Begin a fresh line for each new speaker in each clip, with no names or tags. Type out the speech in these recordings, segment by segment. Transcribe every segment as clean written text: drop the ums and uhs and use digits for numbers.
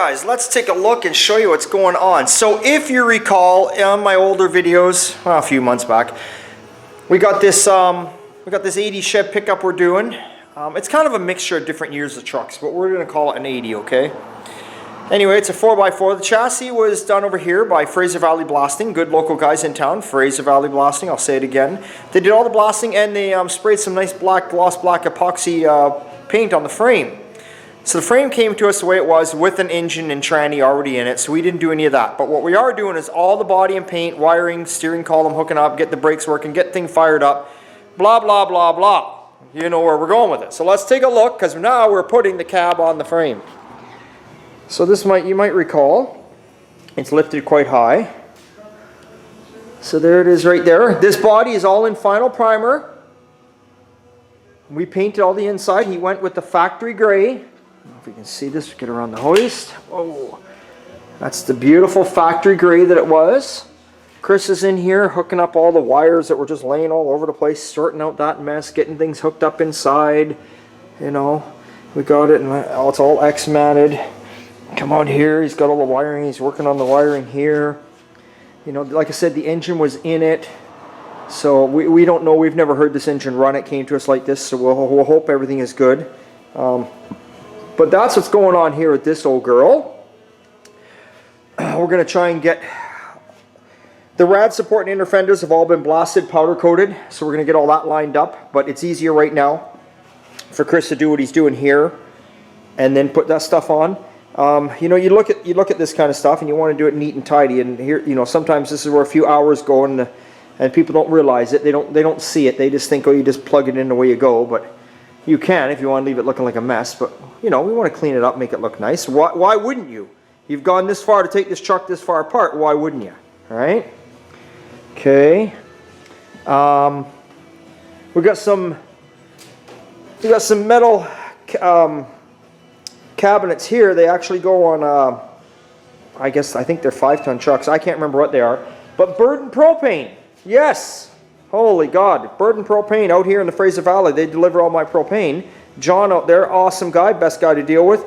guys, let's take a look and show you what's going on. So if you recall on my older videos, well, a few months back, we got this 80 shed pickup we're doing. It's kind of a mixture of different years of trucks, but we're going to call it an 80, okay? Anyway, it's a 4x4. The chassis was done over here by Fraser Valley Blasting. Good local guys in town, Fraser Valley Blasting, I'll say it again. They did all the blasting and they sprayed some nice black, gloss black epoxy paint on the frame. So the frame came to us the way it was with an engine and tranny already in it, so we didn't do any of that. But what we are doing is all the body and paint, wiring, steering column hooking up, get the brakes working, get the thing fired up, blah, blah, blah, blah. You know where we're going with it. So let's take a look, because now we're putting the cab on the frame. So this you might recall, it's lifted quite high. So there it is right there. This body is all in final primer. We painted all the inside. He went with the factory gray. If you can see this, get around the hoist. Oh, that's the beautiful factory gray that it was. Chris is in here hooking up all the wires that were just laying all over the place, sorting out that mess, getting things hooked up inside. You know, we got it, and it's all X-matted. Come out here, he's got all the wiring, he's working on the wiring here. You know, like I said, the engine was in it. So we don't know, we've never heard this engine run. It came to us like this, so we'll hope everything is good. But that's what's going on here with this old girl. We're going to try and get... The rad support and inner fenders have all been blasted, powder coated, so we're going to get all that lined up. But it's easier right now for Chris to do what he's doing here and then put that stuff on. You know, you look at this kind of stuff and you want to do it neat and tidy. And here, you know, sometimes this is where a few hours go and people don't realize it. They don't see it. They just think, oh, you just plug it in the way you go. But you can if you want to leave it looking like a mess. But you know, we want to clean it up, make it look nice. Why wouldn't you? You've gone this far to take this truck this far apart. Why wouldn't you? All right. Okay. We got some metal cabinets here. They actually go on I think they're 5-ton trucks. I can't remember what they are. But Burden Propane. Yes. Holy God. Burden Propane out here in the Fraser Valley. They deliver all my propane. John out there, awesome guy, best guy to deal with.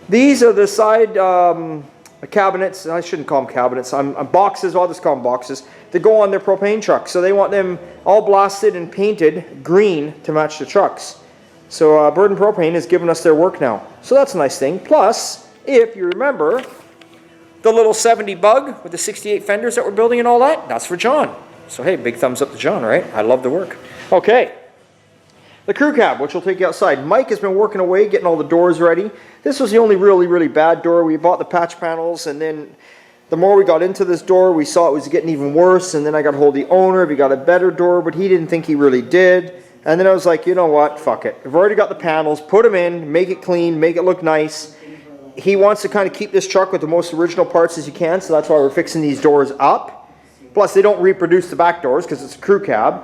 These are the side cabinets. I shouldn't call them cabinets. Boxes. I'll just call them boxes. They go on their propane trucks. So they want them all blasted and painted green to match the trucks. So Burden Propane has given us their work now. So that's a nice thing. Plus, if you remember, the little 70 Bug with the 68 fenders that we're building and all that, that's for John. So hey, big thumbs up to John, right? I love the work. Okay. The crew cab, which will take you outside. Mike has been working away, getting all the doors ready. This was the only really bad door. We bought the patch panels, and then the more we got into this door, we saw it was getting even worse, and then I got a hold of the owner. We got a better door, but he didn't think he really did. And then I was like, you know what, fuck it. I've already got the panels, put them in, make it clean, make it look nice. He wants to kind of keep this truck with the most original parts as you can, so that's why we're fixing these doors up. Plus, they don't reproduce the back doors because it's a crew cab.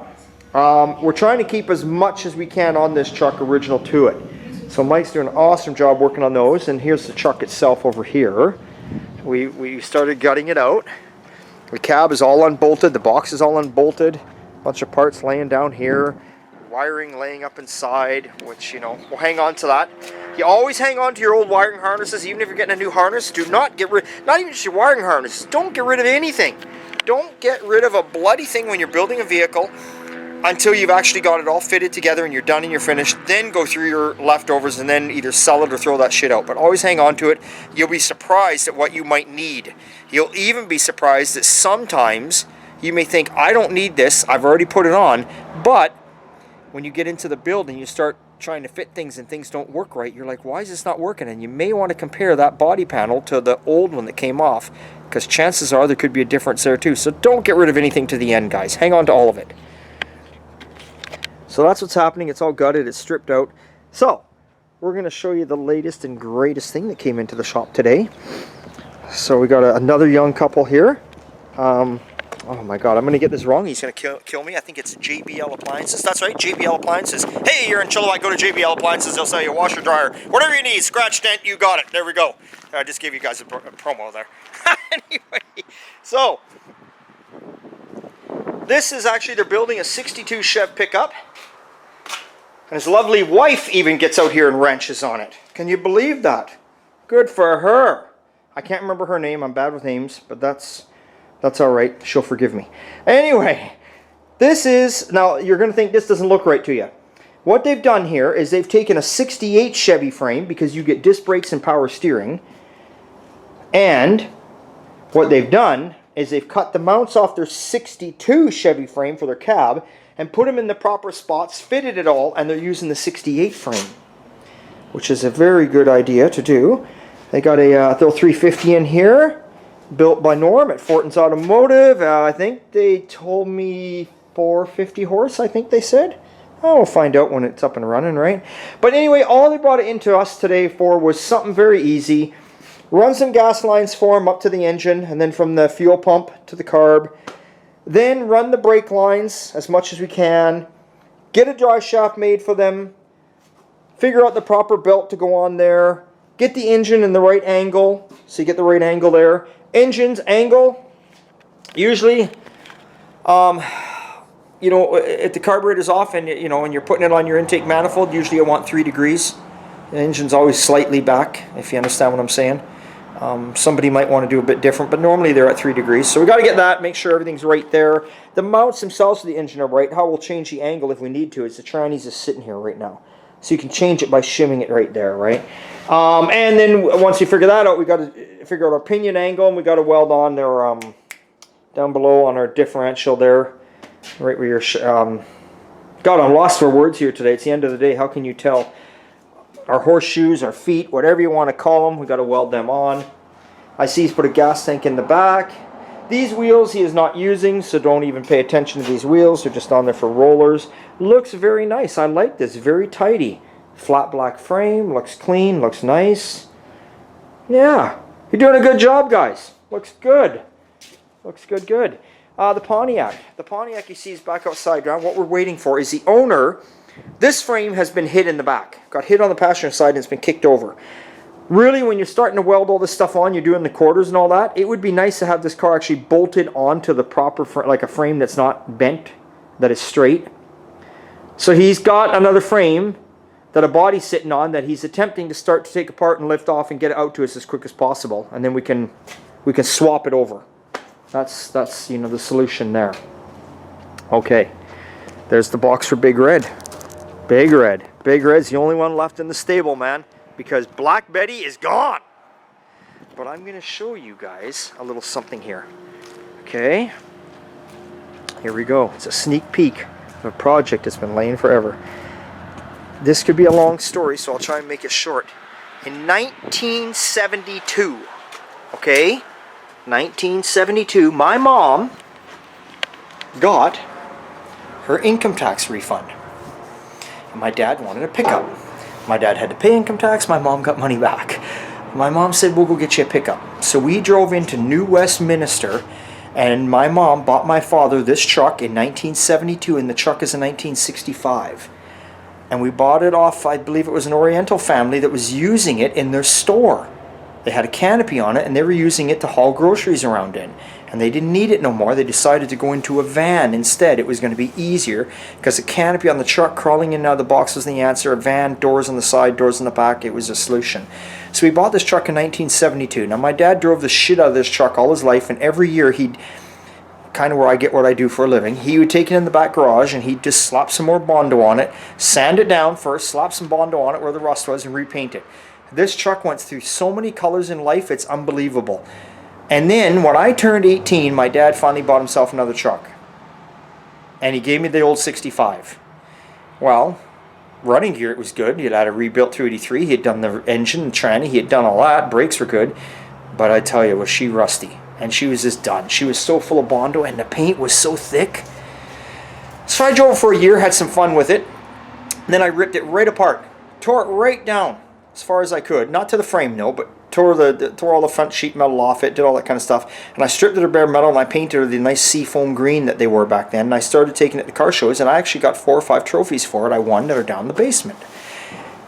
We're trying to keep as much as we can on this truck original to it. So Mike's doing an awesome job working on those, and here's the truck itself over here. We started gutting it out. The cab is all unbolted, the box is all unbolted, a bunch of parts laying down here, wiring laying up inside, which, you know, we'll hang on to that. You always hang on to your old wiring harnesses, even if you're getting a new harness. Do not get rid, not even just your wiring harnesses, don't get rid of anything. Don't get rid of a bloody thing when you're building a vehicle until you've actually got it all fitted together and you're done and you're finished. Then go through your leftovers and then either sell it or throw that shit out. But always hang on to it. You'll be surprised at what you might need. You'll even be surprised that sometimes you may think, I don't need this, I've already put it on. But when you get into the build and you start trying to fit things and things don't work right, you're like, why is this not working? And you may want to compare that body panel to the old one that came off, because chances are there could be a difference there too. So don't get rid of anything to the end, guys. Hang on to all of it. So that's what's happening. It's all gutted, it's stripped out. So we're going to show you the latest and greatest thing that came into the shop today. So we got another young couple here. Oh my God, I'm going to get this wrong. He's going to kill me. I think it's JBL Appliances. That's right, JBL Appliances. Hey, you're in Chilliwack, go to JBL Appliances. They'll sell you a washer, dryer, whatever you need. Scratch, dent, you got it. There we go. I just gave you guys a promo there. Anyway, so this is actually, they're building a 62 Chev pickup. And his lovely wife even gets out here and wrenches on it. Can you believe that? Good for her. I can't remember her name. I'm bad with names, but that's all right. She'll forgive me. Anyway, this is, now you're going to think this doesn't look right to you. What they've done here is they've taken a 68 Chevy frame, because you get disc brakes and power steering, and what they've done is they've cut the mounts off their 62 Chevy frame for their cab and put them in the proper spots, fitted it all, and they're using the 68 frame, which is a very good idea to do. They got a little 350 in here, built by Norm at Fortin's Automotive. I think they told me 450 horse, I think they said. I'll find out when it's up and running, right? But anyway, all they brought it into us today for was something very easy. Run some gas lines for them up to the engine, and then from the fuel pump to the carb. Then run the brake lines as much as we can. Get a drive shaft made for them. Figure out the proper belt to go on there. Get the engine in the right angle, so you get the right angle there. Engine's angle, usually, you know, if the carburetor's off and, you know, and you're putting it on your intake manifold, usually you want 3 degrees. The engine's always slightly back, if you understand what I'm saying. Somebody might want to do a bit different, but normally they're at 3 degrees. So we got to get that, make sure everything's right there. The mounts themselves for the engine are right. How we'll change the angle if we need to is the trannies is sitting here right now. So you can change it by shimming it right there, right? And then once you figure that out, we got to figure out our pinion angle, and we got to weld on there down below on our differential there, right where you're. God, I'm lost for words here today. It's the end of the day. How can you tell? Our horseshoes, our feet, whatever you want to call them, we got to weld them on. I see he's put a gas tank in the back. These wheels he is not using, so don't even pay attention to these wheels. They're just on there for rollers. Looks very nice. I like this. Very tidy. Flat black frame. Looks clean. Looks nice. Yeah. You're doing a good job, guys. Looks good. Looks good, good. The Pontiac. The Pontiac you see is back outside ground. What we're waiting for is the owner. This frame has been hit in the back. Got hit on the passenger side and it's been kicked over. Really, when you're starting to weld all this stuff on, you're doing the quarters and all that, it would be nice to have this car actually bolted onto the proper, like a frame that's not bent, that is straight. So he's got another frame that a body's sitting on that he's attempting to start to take apart and lift off and get it out to us as quick as possible. And then we can swap it over. That's you know, the solution there. Okay, there's the box for Big Red. Big Red. Big Red's the only one left in the stable, man, because Black Betty is gone. But I'm going to show you guys a little something here. Okay, here we go. It's a sneak peek of a project that's been laying forever. This could be a long story, so I'll try and make it short. In 1972, okay, 1972, my mom got her income tax refund. And my dad wanted a pickup. My dad had to pay income tax, my mom got money back. My mom said, we'll go get you a pickup. So we drove into New Westminster, and my mom bought my father this truck in 1972, and the truck is a 1965. And we bought it off, I believe it was an Oriental family that was using it in their store. They had a canopy on it, and they were using it to haul groceries around in. And they didn't need it no more. They decided to go into a van instead. It was going to be easier because the canopy on the truck, crawling in and out of the box was the answer. A van, doors on the side, doors on the back, it was a solution. So we bought this truck in 1972. Now my dad drove the shit out of this truck all his life, and every year he'd, kind of where I get what I do for a living, he would take it in the back garage and he'd just slap some more Bondo on it, sand it down first, slap some Bondo on it where the rust was, and repaint it. This truck went through so many colors in life, it's unbelievable. And then when I turned 18, my dad finally bought himself another truck. And he gave me the old 65. Well, running gear, it was good. He had had a rebuilt 283. He had done the engine and tranny. He had done all that. Brakes were good. But I tell you, was she rusty. And she was just done. She was so full of Bondo, and the paint was so thick. So I drove for a year, had some fun with it. And then I ripped it right apart. Tore it right down as far as I could. Not to the frame, no, but tore all the front sheet metal off it, did all that kind of stuff. And I stripped it of bare metal, and I painted her the nice seafoam green that they were back then. And I started taking it to car shows, and I actually got 4 or 5 trophies for it. I won that are down in the basement.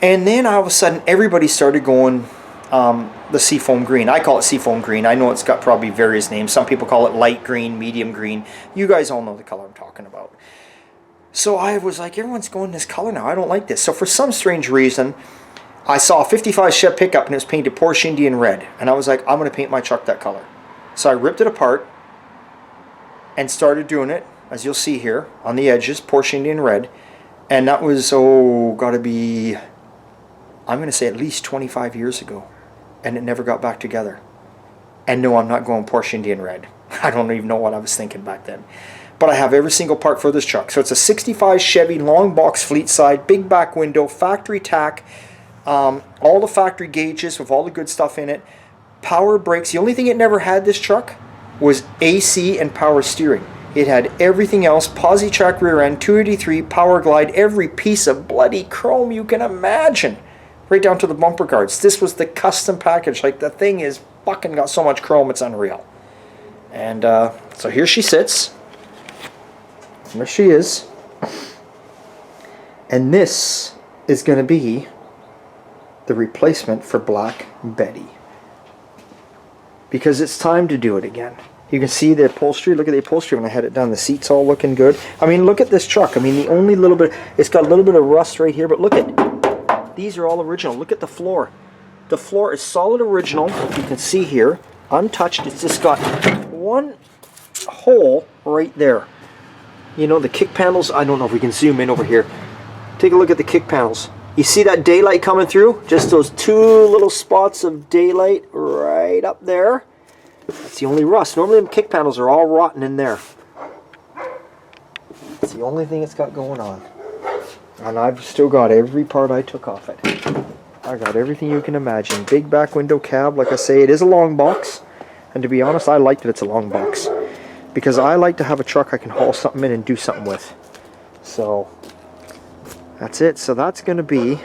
And then all of a sudden, everybody started going the seafoam green. I call it seafoam green. I know it's got probably various names. Some people call it light green, medium green. You guys all know the color I'm talking about. So I was like, everyone's going this color now. I don't like this. So for some strange reason, I saw a 55 Chev pickup and it was painted Porsche Indian red. And I was like, I'm going to paint my truck that color. So I ripped it apart and started doing it, as you'll see here, on the edges, Porsche Indian red. And that was, gotta be, I'm going to say at least 25 years ago. And it never got back together. And no, I'm not going Porsche Indian red. I don't even know what I was thinking back then. But I have every single part for this truck. So it's a 65 Chevy, long box fleet side, big back window, factory tack, all the factory gauges with all the good stuff in it. Power brakes. The only thing it never had, this truck, was AC and power steering. It had everything else. Posi track rear end, 283, power glide, every piece of bloody chrome you can imagine. Right down to the bumper guards. This was the custom package. Like, the thing is fucking got so much chrome, it's unreal. And so here she sits. There she is. And this is going to be the replacement for Black Betty. Because it's time to do it again. You can see the upholstery. Look at the upholstery when I had it done. The seat's all looking good. I mean, look at this truck. I mean, the only little bit, it's got a little bit of rust right here, but look at, these are all original. Look at the floor. The floor is solid original. You can see here, untouched. It's just got one hole right there. You know, the kick panels, I don't know if we can zoom in over here. Take a look at the kick panels. You see that daylight coming through? Just those two little spots of daylight right up there. That's the only rust. Normally the kick panels are all rotten in there. It's the only thing it's got going on. And I've still got every part I took off it. I got everything you can imagine. Big back window cab. Like I say, it is a long box. And to be honest, I like that it's a long box. Because I like to have a truck I can haul something in and do something with. So, that's it. So that's going to be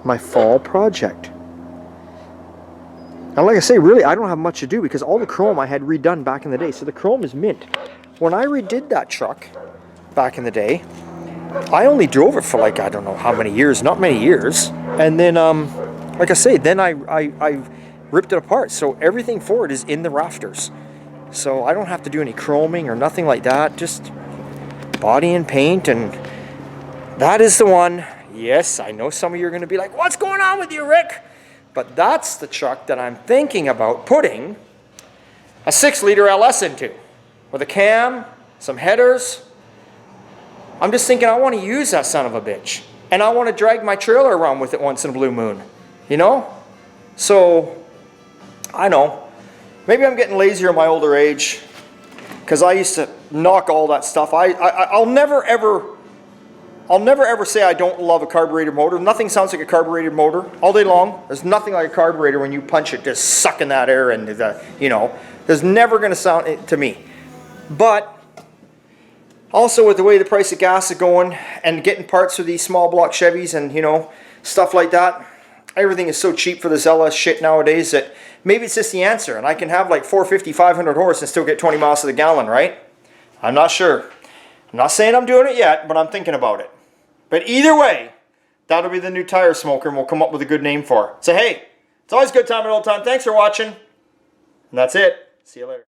my fall project. And like I say, really, I don't have much to do because all the chrome I had redone back in the day. So the chrome is mint. When I redid that truck back in the day, I only drove it for like, I don't know how many years, not many years. And then, like I say, then I ripped it apart. So everything for it is in the rafters. So I don't have to do any chroming or nothing like that. Just body and paint, and that is the one. Yes, I know some of you are going to be like, what's going on with you, Rick? But that's the truck that I'm thinking about putting a 6-liter LS into. With a cam, some headers. I'm just thinking I want to use that son of a bitch. And I want to drag my trailer around with it once in a blue moon. You know? So, I know. Maybe I'm getting lazier in my older age. Because I used to knock all that stuff. I'll never ever say I don't love a carburetor motor. Nothing sounds like a carburetor motor all day long. There's nothing like a carburetor when you punch it, just sucking that air and you know, there's never going to sound it to me. But also with the way the price of gas is going and getting parts for these small block Chevys and you know stuff like that, everything is so cheap for this LS shit nowadays that maybe it's just the answer, and I can have like 450, 500 horse and still get 20 miles to the gallon, right? I'm not sure. I'm not saying I'm doing it yet, but I'm thinking about it. But either way, that'll be the new tire smoker, and we'll come up with a good name for it. So hey, it's always a good time and old time. Thanks for watching. And that's it. See you later.